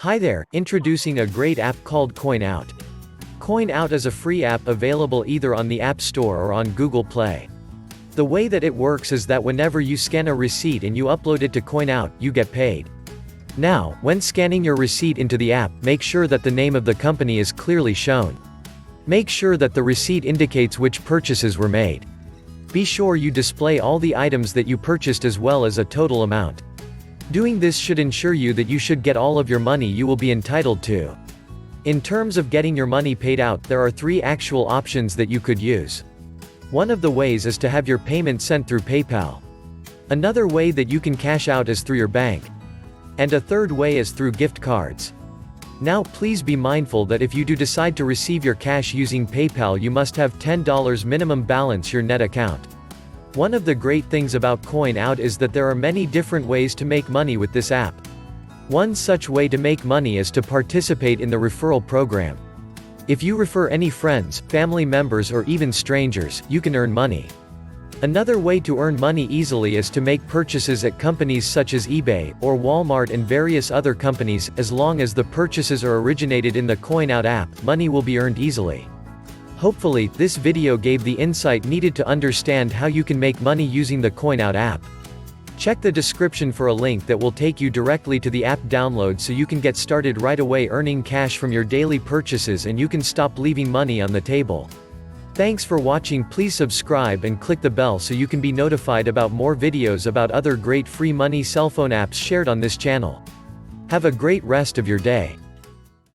Hi there, introducing a great app called CoinOut. CoinOut is a free app available either on the App Store or on Google Play. The way that it works is that whenever you scan a receipt and you upload it to CoinOut, you get paid. Now, when scanning your receipt into the app, make sure that the name of the company is clearly shown. Make sure that the receipt indicates which purchases were made. Be sure you display all the items that you purchased as well as a total amount. Doing this should ensure you that you should get all of your money you will be entitled to. In terms of getting your money paid out, there are 3 actual options that you could use. One of the ways is to have your payment sent through PayPal. Another way that you can cash out is through your bank. And a third way is through gift cards. Now please be mindful that if you do decide to receive your cash using PayPal, you must have $10 minimum balance your net account. One of the great things about CoinOut is that there are many different ways to make money with this app. One such way to make money is to participate in the referral program. If you refer any friends, family members or even strangers, you can earn money. Another way to earn money easily is to make purchases at companies such as eBay, or Walmart and various other companies. As long as the purchases are originated in the CoinOut app, money will be earned easily. Hopefully, this video gave the insight needed to understand how you can make money using the CoinOut app. Check the description for a link that will take you directly to the app download so you can get started right away earning cash from your daily purchases and you can stop leaving money on the table. Thanks for watching. Please subscribe and click the bell so you can be notified about more videos about other great free money cell phone apps shared on this channel. Have a great rest of your day.